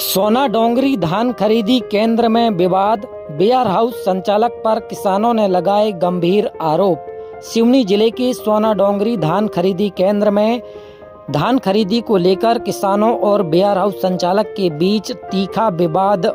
सोना डोंगरी धान खरीदी केंद्र में विवाद, वेयर हाउस संचालक पर किसानों ने लगाए गंभीर आरोप। सिवनी जिले के सोना डोंगरी धान खरीदी केंद्र में धान खरीदी को लेकर किसानों और वेयर हाउस संचालक के बीच तीखा विवाद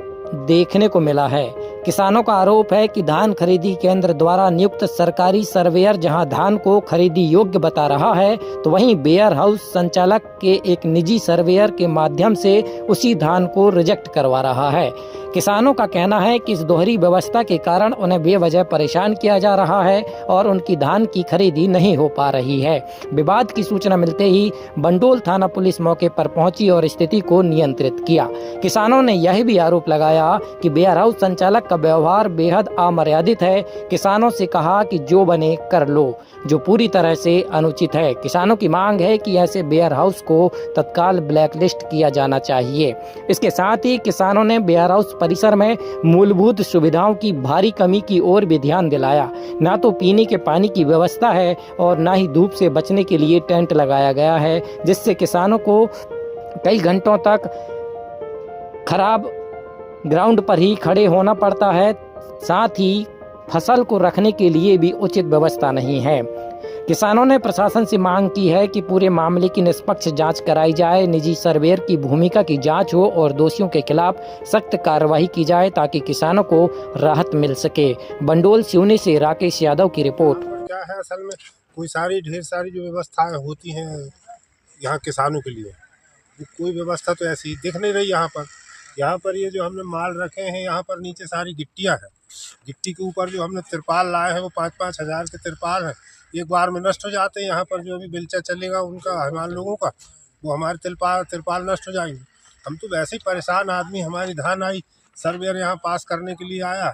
देखने को मिला है। किसानों का आरोप है कि धान खरीदी केंद्र द्वारा नियुक्त सरकारी सर्वेयर जहां धान को खरीदी योग्य बता रहा है, तो वहीं वेयर हाउस संचालक के एक निजी सर्वेयर के माध्यम से उसी धान को रिजेक्ट करवा रहा है। किसानों का कहना है कि इस दोहरी व्यवस्था के कारण उन्हें बेवजह परेशान किया जा रहा है और उनकी धान की खरीदी नहीं हो पा रही है। विवाद की सूचना मिलते ही बंडोल थाना पुलिस मौके पर पहुंची और स्थिति को नियंत्रित किया। किसानों ने यह भी आरोप लगाया कि वेयर हाउस संचालक का व्यवहार बेहद अमर्यादित है। किसानों से कहा कि जो बने कर लो, जो पूरी तरह से अनुचित है। किसानों की मांग है कि ऐसे वेयर हाउस को तत्काल ब्लैकलिस्ट किया जाना चाहिए। इसके साथ ही किसानों ने वेयर हाउस परिसर में मूलभूत सुविधाओं की भारी कमी की ओर भी ध्यान दिलाया। ना तो पीने के पानी की व्यवस्था है और ना ही धूप से बचने के लिए टेंट लगाया गया है, जिससे किसानों को कई घंटों तक खराब ग्राउंड पर ही खड़े होना पड़ता है। साथ ही फसल को रखने के लिए भी उचित व्यवस्था नहीं है। किसानों ने प्रशासन से मांग की है कि पूरे मामले की निष्पक्ष जांच कराई जाए, निजी सर्वेयर की भूमिका की जांच हो और दोषियों के खिलाफ सख्त कार्रवाई की जाए ताकि किसानों को राहत मिल सके। बंडोल सिवनी से राकेश यादव की रिपोर्ट। क्या है असल में ढेर सारी जो व्यवस्थाएं होती हैं यहाँ किसानों के लिए, कोई व्यवस्था तो ऐसी दिख नहीं रही। यहाँ पर ये जो हमने माल रखे हैं, यहाँ पर नीचे सारी गिट्टियाँ हैं। गिट्टी के ऊपर जो हमने तिरपाल लाए हैं वो 5-5 हज़ार के तिरपाल हैं, एक बार में नष्ट हो जाते हैं। यहाँ पर जो भी बेलचा चलेगा उनका, हमारे लोगों का, वो हमारे तिरपाल नष्ट हो जाएंगे। हम तो वैसे ही परेशान आदमी। हमारी धान आई, सर्वेयर यहाँ पास करने के लिए आया,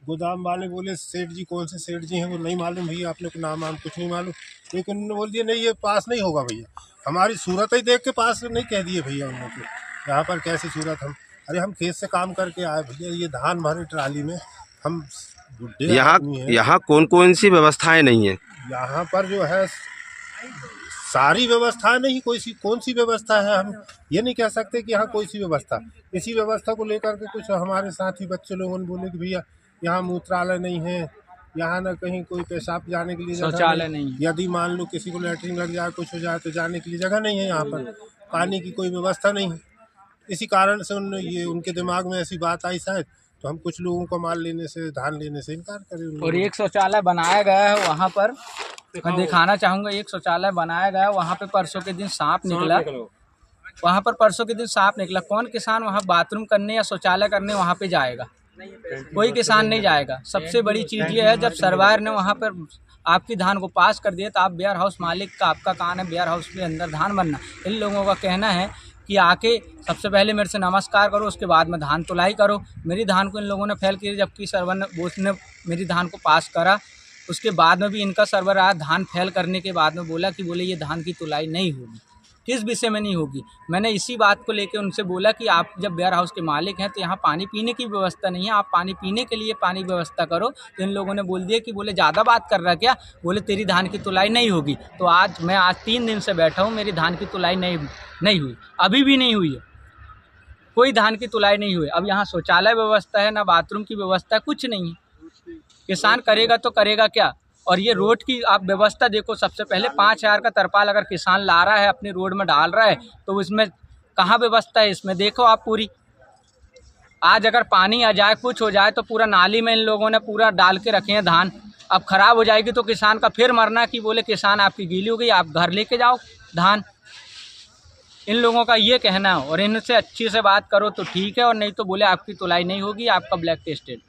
गोदाम वाले बोले सेठ जी, कौन से सेठ जी हैं वो नहीं मालूम भैया, आपने को नाम कुछ नहीं मालूम, लेकिन उन्होंने बोल दिया नहीं ये पास नहीं होगा भैया। हमारी सूरत ही देख के पास नहीं कह दिए भैया उन्होंने। यहाँ पर कैसी सूरत, हम खेत से काम करके आए भैया, ये धान भरे ट्राली में, हम बुढ़े आदमी हैं। यहाँ कौन कौन सी व्यवस्थाएं नहीं है? यहाँ पर जो है सारी व्यवस्थाएं नहीं, कौन सी व्यवस्था है हम ये नहीं कह सकते कि यहाँ कोई सी व्यवस्था। इसी व्यवस्था को लेकर के कुछ हमारे साथी बच्चे लोगों ने बोले कि भैया यहाँ मूत्रालय नहीं है, यहाँ ना कहीं कोई पेशाब जाने के लिए शौचालय नहीं, यदि मान लो किसी को लैट्रिन लग जाए, कुछ हो जाए तो जाने के लिए जगह नहीं है। यहाँ पर पानी की कोई व्यवस्था नहीं है। इसी कारण से उनके दिमाग में ऐसी बात आई शायद, तो हम कुछ लोगों को माल लेने से, धान लेने से इनकार करें। और एक शौचालय बनाया गया है वहाँ पर, मैं दिखाना चाहूँगा। एक शौचालय बनाया गया है वहाँ पे, परसों के दिन सांप निकला। वहाँ पर परसों के दिन सांप निकला। कौन किसान वहाँ बाथरूम करने या शौचालय करने वहाँ पे जाएगा? कोई किसान नहीं जाएगा। सबसे बड़ी चीज़ ये है, जब सर्वेयर ने वहाँ पर आपकी धान को पास कर दिया तो आप वेयर हाउस मालिक का आपका काम है वेयर हाउस के अंदर धान बनना। इन लोगों का कहना है कि आके सबसे पहले मेरे से नमस्कार करो, उसके बाद में धान तुलाई करो। मेरी धान को इन लोगों ने फेल किया, जबकि सर्वर ने मेरी धान को पास करा। उसके बाद में भी इनका सर्वर आया, धान फेल करने के बाद में बोले ये धान की तुलाई नहीं होगी। किस विषय में नहीं होगी? मैंने इसी बात को लेकर उनसे बोला कि आप जब वेयर हाउस के मालिक हैं तो यहाँ पानी पीने की व्यवस्था नहीं है, आप पानी पीने के लिए पानी व्यवस्था करो। तो इन लोगों ने बोल दिया कि ज़्यादा बात कर रहा क्या, तेरी धान की तुलाई नहीं होगी। तो आज 3 दिन से बैठा हूँ, मेरी धान की तुलाई नहीं हुई, अभी भी नहीं हुई है। कोई धान की तुलाई नहीं हुई। अब यहाँ शौचालय व्यवस्था है, ना बाथरूम की व्यवस्था है, कुछ नहीं है। किसान करेगा तो करेगा क्या? और ये रोड की आप व्यवस्था देखो। सबसे पहले 5,000 का तरपाल अगर किसान ला रहा है, अपनी रोड में डाल रहा है, तो इसमें कहाँ व्यवस्था है? इसमें देखो आप पूरी। आज अगर पानी आ जाए, कुछ हो जाए, तो पूरा नाली में इन लोगों ने पूरा डाल के रखे हैं धान। अब खराब हो जाएगी तो किसान का फिर मरना कि किसान आपकी गीली हो गई, आप घर लेके जाओ धान। इन लोगों का ये कहना है, और इनसे अच्छी से बात करो तो ठीक है, और नहीं तो आपकी तुलाई नहीं होगी, आपका ब्लैक टेस्टेड।